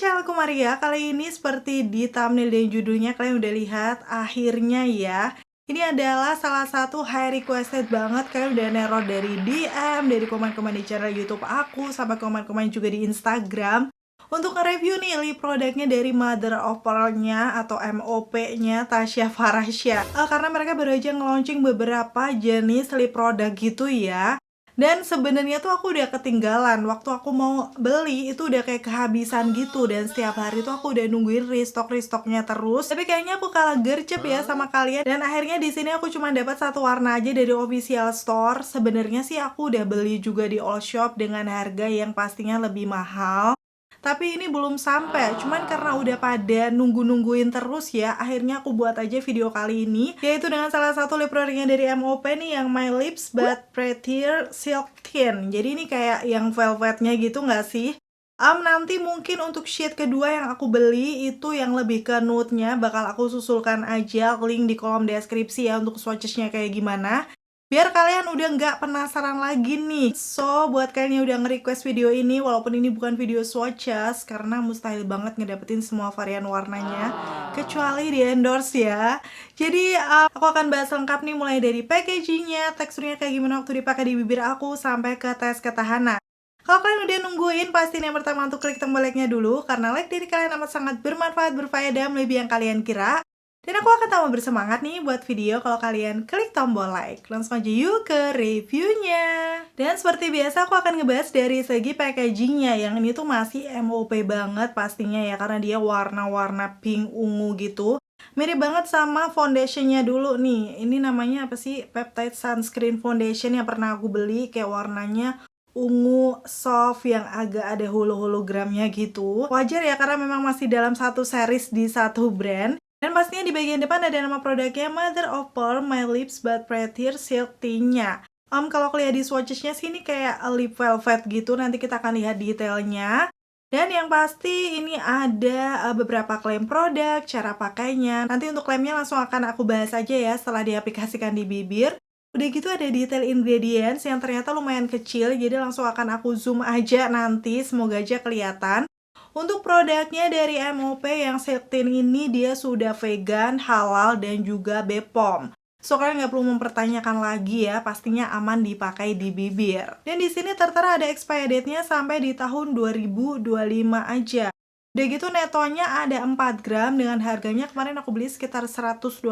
channelku Maria. Kali ini seperti di thumbnail dan judulnya kalian udah lihat, akhirnya ya. Ini adalah salah satu high requested banget. Kalian udah neror dari DM, dari komen-komen di channel YouTube aku, sama komen-komen juga di Instagram. Untuk nge-review nih lip produknya dari Mother of Pearl-nya atau MOP-nya Tasya Farahsya. Karena mereka baru aja nge-launching beberapa jenis lip produk gitu ya. Dan sebenarnya tuh aku udah ketinggalan. Waktu aku mau beli itu udah kayak kehabisan gitu. Dan setiap hari tuh aku udah nungguin restock-restocknya terus. Tapi kayaknya aku kalah gercep ya sama kalian. Dan akhirnya di sini aku cuma dapat satu warna aja dari official store. Sebenarnya sih aku udah beli juga di all shop dengan harga yang pastinya lebih mahal. Tapi ini belum sampai, cuman karena udah pada nungguin terus ya, akhirnya aku buat aja video kali ini, yaitu dengan salah satu lip produknya dari MOP nih, yang My Lips But Prettier Silk Tint. Jadi ini kayak yang velvetnya gitu nggak sih? Nanti mungkin untuk shade kedua yang aku beli itu yang lebih ke nude-nya, bakal aku susulkan aja link di kolom deskripsi ya untuk swatches-nya kayak gimana. Biar kalian udah nggak penasaran lagi nih. So, buat kalian yang udah nge-request video ini, walaupun ini bukan video swatches, karena mustahil banget ngedapetin semua varian warnanya, kecuali di endorse ya. Jadi, aku akan bahas lengkap nih mulai dari packagingnya, teksturnya kayak gimana waktu dipakai di bibir aku, sampai ke tes ketahanan. Kalau kalian udah nungguin, pastiin yang pertama untuk klik tombol like-nya dulu, karena like dari kalian amat sangat bermanfaat, berfaedah, melebihi yang kalian kira. Dan aku akan tambah bersemangat nih buat video kalau kalian klik tombol like. Langsung aja yuk ke reviewnya. Dan seperti biasa aku akan ngebahas dari segi packagingnya. Yang ini tuh masih MOP banget pastinya ya, karena dia warna-warna pink ungu gitu. Mirip banget sama foundationnya dulu nih. Ini namanya apa sih? Peptide Sunscreen Foundation yang pernah aku beli. Kayak warnanya ungu soft yang agak ada hologramnya gitu. Wajar ya karena memang masih dalam satu series di satu brand. Dan pastinya di bagian depan ada nama produknya Mother of Pearl My Lips But Prettier Silk Tint-nya. Kalau lihat di swatches-nya sih ini kayak lip velvet gitu, nanti kita akan lihat detailnya. Dan yang pasti ini ada beberapa klaim produk, cara pakainya. Nanti untuk klaimnya langsung akan aku bahas aja ya setelah diaplikasikan di bibir. Udah gitu ada detail ingredients yang ternyata lumayan kecil, jadi langsung akan aku zoom aja nanti, semoga aja kelihatan. Untuk produknya dari MOP yang Silk Tint ini dia sudah vegan, halal, dan juga BPOM. So kalian nggak perlu mempertanyakan lagi ya, pastinya aman dipakai di bibir. Dan di sini tertera ada expiry date-nya sampai di tahun 2025 aja. Udah gitu netonya ada 4 gram dengan harganya kemarin aku beli sekitar 129.000.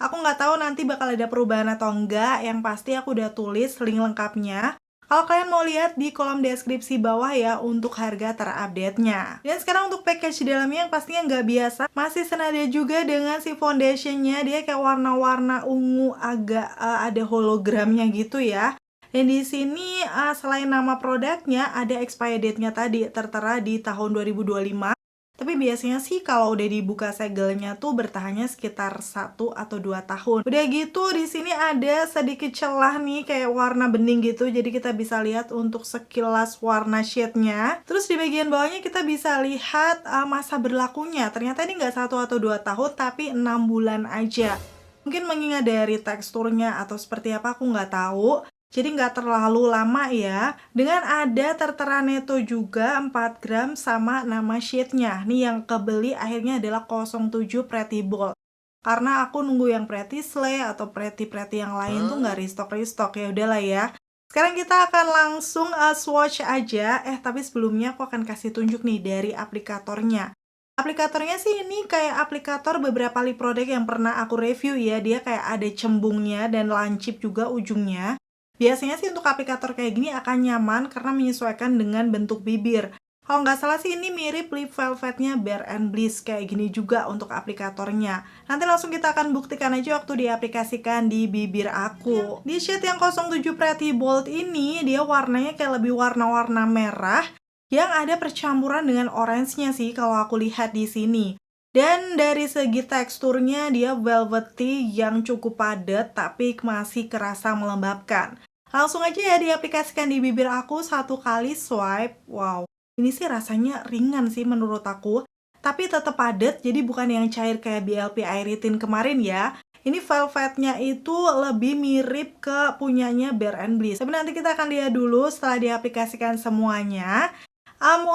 Aku nggak tahu nanti bakal ada perubahan atau enggak, yang pasti aku udah tulis link lengkapnya. Kalau kalian mau lihat di kolom deskripsi bawah ya untuk harga terupdate-nya. Dan sekarang untuk package di dalamnya yang pastinya nggak biasa. Masih senada juga dengan si foundation-nya. Dia kayak warna-warna ungu agak ada hologramnya gitu ya. Dan di sini selain nama produknya ada expiry date-nya tadi tertera di tahun 2025. Tapi biasanya sih kalau udah dibuka segelnya tuh bertahannya sekitar 1 atau 2 tahun. Udah gitu di sini ada sedikit celah nih kayak warna bening gitu. Jadi kita bisa lihat untuk sekilas warna shade-nya. Terus di bagian bawahnya kita bisa lihat masa berlakunya. Ternyata ini nggak 1 atau 2 tahun tapi 6 bulan aja. Mungkin mengingat dari teksturnya atau seperti apa aku nggak tahu. Jadi nggak terlalu lama ya. Dengan ada tertera neto juga 4 gram sama nama shade-nya. Nih yang kebeli akhirnya adalah 07 Pretty Bold. Karena aku nunggu yang Pretty Slay atau Pretty yang lain tuh nggak restock ya udahlah ya. Sekarang kita akan langsung swatch aja. Tapi sebelumnya aku akan kasih tunjuk nih dari aplikatornya. Aplikatornya sih ini kayak aplikator beberapa lip produk yang pernah aku review ya. Dia kayak ada cembungnya dan lancip juga ujungnya. Biasanya sih untuk aplikator kayak gini akan nyaman karena menyesuaikan dengan bentuk bibir. Kalau nggak salah sih ini mirip lip velvetnya Bare and Bliss kayak gini juga untuk aplikatornya. Nanti langsung kita akan buktikan aja waktu diaplikasikan di bibir aku. Di shade yang 07 Pretty Bold ini dia warnanya kayak lebih warna-warna merah yang ada percampuran dengan orange-nya sih kalau aku lihat di sini. Dan dari segi teksturnya dia velvety yang cukup padat tapi masih kerasa melembabkan. Langsung aja ya diaplikasikan di bibir aku 1 kali swipe. Wow, ini sih rasanya ringan sih menurut aku. Tapi tetap padat, jadi bukan yang cair kayak BLP Airitin kemarin ya. Ini velvetnya itu lebih mirip ke punyanya Bare and Bliss. Tapi nanti kita akan lihat dulu setelah diaplikasikan semuanya.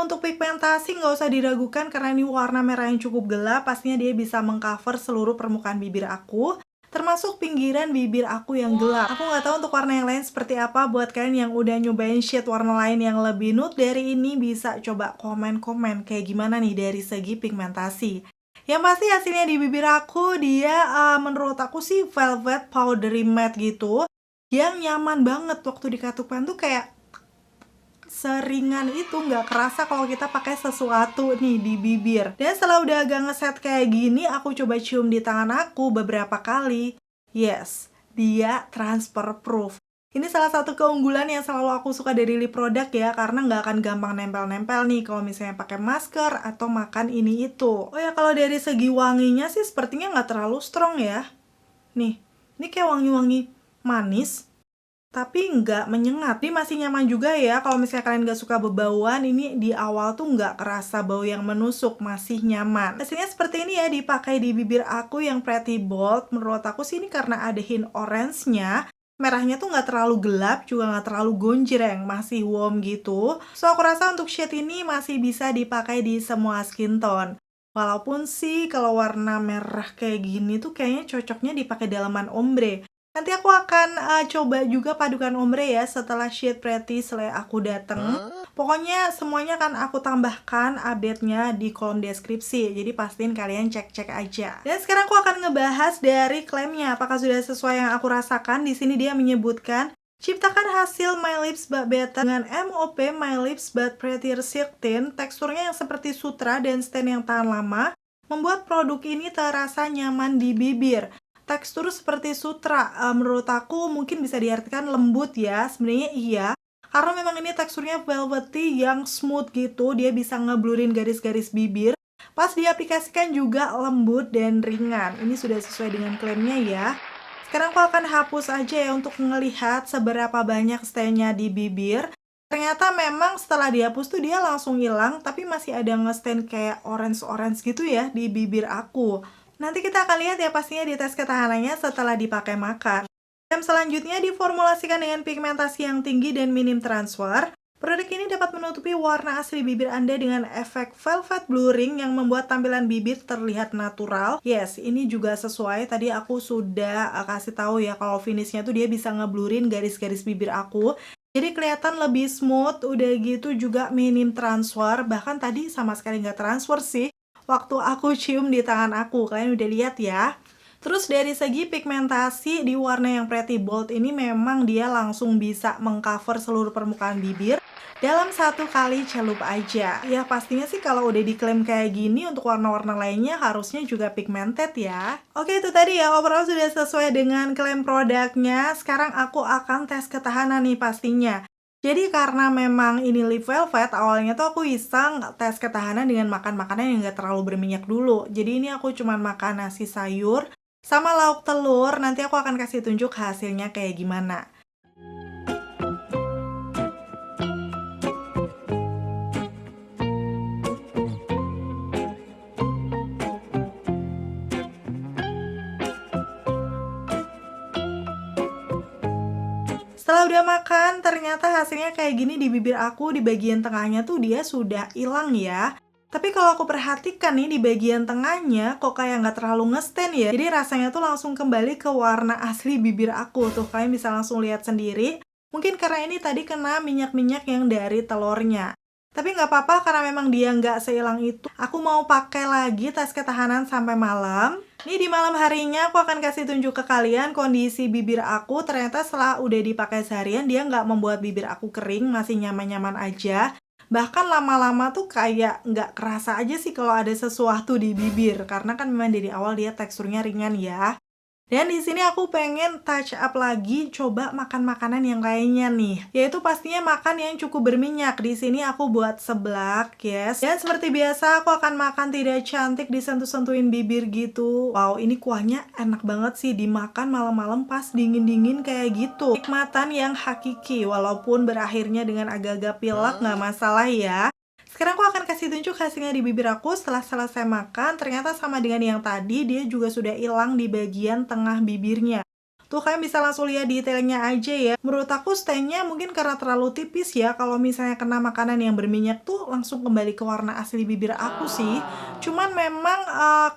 Untuk pigmentasi nggak usah diragukan karena ini warna merah yang cukup gelap, pastinya dia bisa mengcover seluruh permukaan bibir aku, termasuk pinggiran bibir aku yang gelap. Aku nggak tahu untuk warna yang lain seperti apa. Buat kalian yang udah nyobain shade warna lain yang lebih nude dari ini, bisa coba komen-komen kayak gimana nih dari segi pigmentasi. Yang pasti hasilnya di bibir aku, dia menurut aku sih velvet powdery matte gitu, yang nyaman banget waktu dikatukan tuh kayak seringan itu, nggak kerasa kalau kita pakai sesuatu nih di bibir. Dan setelah udah agak ngeset kayak gini, aku coba cium di tangan aku beberapa kali. Yes, dia transfer proof. Ini salah satu keunggulan yang selalu aku suka dari lip product ya, karena nggak akan gampang nempel-nempel nih kalau misalnya pakai masker atau makan ini itu. Oh ya, kalau dari segi wanginya sih sepertinya nggak terlalu strong ya. Nih, ini kayak wangi-wangi manis, tapi nggak menyengat. Ini masih nyaman juga ya, kalau misalnya kalian nggak suka bebauan, ini di awal tuh nggak kerasa bau yang menusuk, masih nyaman. Hasilnya seperti ini ya, dipakai di bibir aku yang pretty bold. Menurut aku sih ini karena ada hint orange-nya, merahnya tuh nggak terlalu gelap, juga nggak terlalu gonjreng, masih warm gitu. So, aku rasa untuk shade ini masih bisa dipakai di semua skin tone. Walaupun sih kalau warna merah kayak gini tuh kayaknya cocoknya dipakai dalaman ombre. Nanti aku akan coba juga padukan ombre ya setelah shade Pretty Slay aku dateng. Pokoknya semuanya akan aku tambahkan update-nya di kolom deskripsi. Jadi pastiin kalian cek-cek aja. Dan sekarang aku akan ngebahas dari klaimnya. Apakah sudah sesuai yang aku rasakan? Di sini dia menyebutkan ciptakan hasil My Lips But Better dengan MOP My Lips But Prettier Silk Tint. Teksturnya yang seperti sutra dan stain yang tahan lama membuat produk ini terasa nyaman di bibir. Tekstur seperti sutra, menurut aku mungkin bisa diartikan lembut ya. Sebenarnya iya, karena memang ini teksturnya velvety yang smooth gitu. Dia bisa ngeblurin garis-garis bibir. Pas diaplikasikan juga lembut dan ringan. Ini sudah sesuai dengan klaimnya ya. Sekarang aku akan hapus aja ya untuk ngelihat seberapa banyak stainnya di bibir. Ternyata memang setelah dihapus tuh dia langsung hilang, tapi masih ada nge-stain kayak orange-orange gitu ya di bibir aku. Nanti kita akan lihat ya pastinya di tes ketahanannya setelah dipakai makan. Yang selanjutnya diformulasikan dengan pigmentasi yang tinggi dan minim transfer. Produk ini dapat menutupi warna asli bibir Anda dengan efek velvet blurring yang membuat tampilan bibir terlihat natural. Yes, ini juga sesuai. Tadi aku sudah kasih tahu ya kalau finishnya tuh dia bisa ngeblurin garis-garis bibir aku. Jadi kelihatan lebih smooth, udah gitu juga minim transfer. Bahkan tadi sama sekali nggak transfer sih waktu aku cium di tangan aku. Kalian udah lihat ya. Terus dari segi pigmentasi di warna yang pretty bold ini memang dia langsung bisa mengcover seluruh permukaan bibir dalam satu kali celup aja. Ya pastinya sih kalau udah diklaim kayak gini untuk warna-warna lainnya harusnya juga pigmented ya. Oke, itu tadi ya overall sudah sesuai dengan klaim produknya. Sekarang aku akan tes ketahanan nih pastinya. Jadi karena memang ini lip velvet, awalnya tuh aku iseng tes ketahanan dengan makan makanan yang gak terlalu berminyak dulu. Jadi ini aku cuma makan nasi sayur sama lauk telur. Nanti aku akan kasih tunjuk hasilnya kayak gimana. Setelah udah makan, ternyata hasilnya kayak gini di bibir aku. Di bagian tengahnya tuh dia sudah hilang ya. Tapi kalau aku perhatikan nih di bagian tengahnya kok kayak nggak terlalu nge-stain ya. Jadi rasanya tuh langsung kembali ke warna asli bibir aku. Tuh kalian bisa langsung lihat sendiri. Mungkin karena ini tadi kena minyak-minyak yang dari telurnya. Tapi nggak apa-apa karena memang dia nggak sehilang itu. Aku mau pakai lagi tes ketahanan sampai malam. Nih di malam harinya aku akan kasih tunjuk ke kalian kondisi bibir aku. Ternyata setelah udah dipakai seharian dia nggak membuat bibir aku kering, masih nyaman-nyaman aja. Bahkan lama-lama tuh kayak nggak kerasa aja sih kalau ada sesuatu di bibir. Karena kan memang dari awal dia teksturnya ringan ya. Dan di sini aku pengen touch up lagi, coba makan makanan yang lainnya nih. Yaitu pastinya makan yang cukup berminyak. Di sini aku buat seblak, yes. Dan seperti biasa aku akan makan tidak cantik disentuh-sentuhin bibir gitu. Wow, ini kuahnya enak banget sih dimakan malam-malam pas dingin-dingin kayak gitu. Nikmatan yang hakiki, walaupun berakhirnya dengan agak-agak pilek nggak masalah ya. Sekarang aku akan kasih tunjuk hasilnya di bibir aku setelah selesai makan. Ternyata sama dengan yang tadi, dia juga sudah hilang di bagian tengah bibirnya. Tuh kalian bisa langsung lihat detailnya aja ya. Menurut aku stainnya mungkin karena terlalu tipis ya. Kalau misalnya kena makanan yang berminyak tuh langsung kembali ke warna asli bibir aku sih. Cuman memang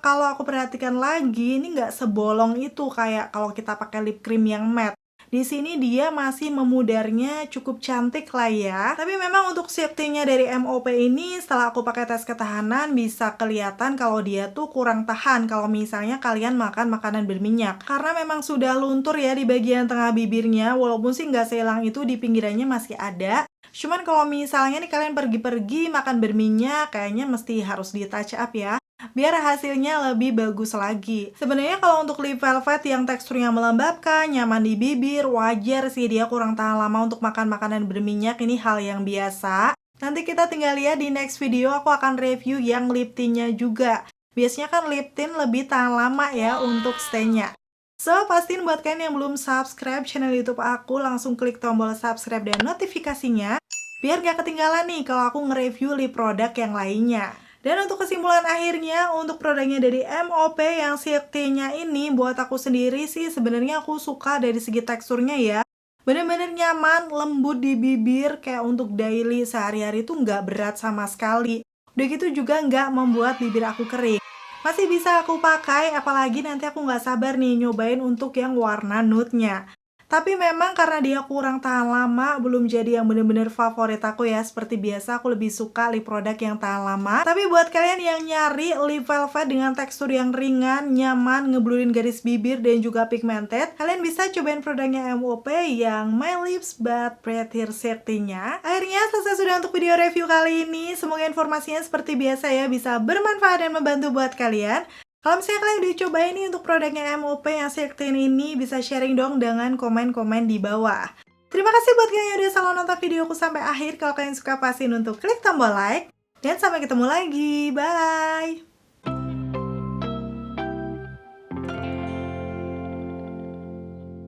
kalau aku perhatikan lagi ini nggak sebolong itu kayak kalau kita pakai lip cream yang matte. Di sini dia masih memudarnya cukup cantik lah ya. Tapi memang untuk safety-nya dari MOP ini setelah aku pakai tes ketahanan bisa kelihatan kalau dia tuh kurang tahan kalau misalnya kalian makan makanan berminyak. Karena memang sudah luntur ya di bagian tengah bibirnya, walaupun sih nggak sehilang itu di pinggirannya masih ada. Cuman kalau misalnya nih kalian pergi-pergi makan berminyak, kayaknya mesti harus di touch up ya, biar hasilnya lebih bagus lagi. Sebenarnya kalau untuk lip velvet yang teksturnya melembabkan, nyaman di bibir, wajar sih dia kurang tahan lama untuk makan makanan berminyak, ini hal yang biasa. Nanti kita tinggal lihat di next video aku akan review yang lip tint-nya juga. Biasanya kan lip tint lebih tahan lama ya untuk stay-nya. So, pastiin buat kalian yang belum subscribe channel YouTube aku, langsung klik tombol subscribe dan notifikasinya, biar gak ketinggalan nih kalau aku nge-review lip produk yang lainnya. Dan untuk kesimpulan akhirnya, untuk produknya dari MOP yang Silk Tea-nya ini, buat aku sendiri sih sebenarnya aku suka dari segi teksturnya ya. Bener-bener nyaman, lembut di bibir, kayak untuk daily sehari-hari tuh nggak berat sama sekali. Udah gitu juga nggak membuat bibir aku kering. Masih bisa aku pakai, apalagi nanti aku nggak sabar nih nyobain untuk yang warna nude-nya. Tapi memang karena dia kurang tahan lama, belum jadi yang bener-bener favorit aku ya. Seperti biasa aku lebih suka lip produk yang tahan lama. Tapi buat kalian yang nyari lip velvet dengan tekstur yang ringan, nyaman, ngeblurin garis bibir dan juga pigmented, kalian bisa cobain produknya MOP yang My Lips But Prettier Silk-nya. Akhirnya selesai sudah untuk video review kali ini. Semoga informasinya seperti biasa ya bisa bermanfaat dan membantu buat kalian. Kalau misalnya kalian udah cobain nih untuk produknya MOP yang Silk Tea ini, bisa sharing dong dengan komen-komen di bawah. Terima kasih buat kalian yang udah selalu nonton videoku sampai akhir. Kalau kalian suka, pastiin untuk klik tombol like. Dan sampai ketemu lagi. Bye!